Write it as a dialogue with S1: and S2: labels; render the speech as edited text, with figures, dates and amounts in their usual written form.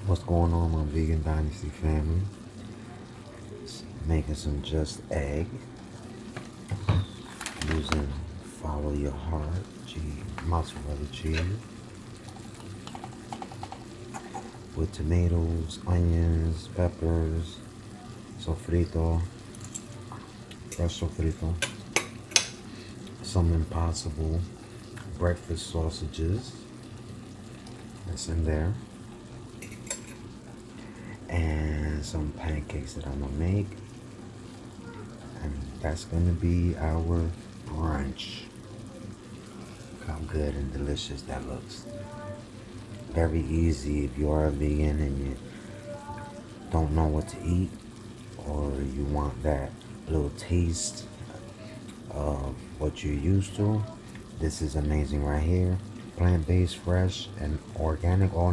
S1: What's going on, my vegan dynasty family? Making some just egg using follow your heart mozzarella cheese with tomatoes, onions, peppers, sofrito, fresh sofrito, some Impossible breakfast sausages that's in there, and some pancakes that I'm gonna make, and that's gonna be our brunch. Look how good and delicious that looks. Very easy if you are a vegan and you don't know what to eat, or you want that little taste of what you're used to. This is amazing right here. Plant-based, fresh, and organic, all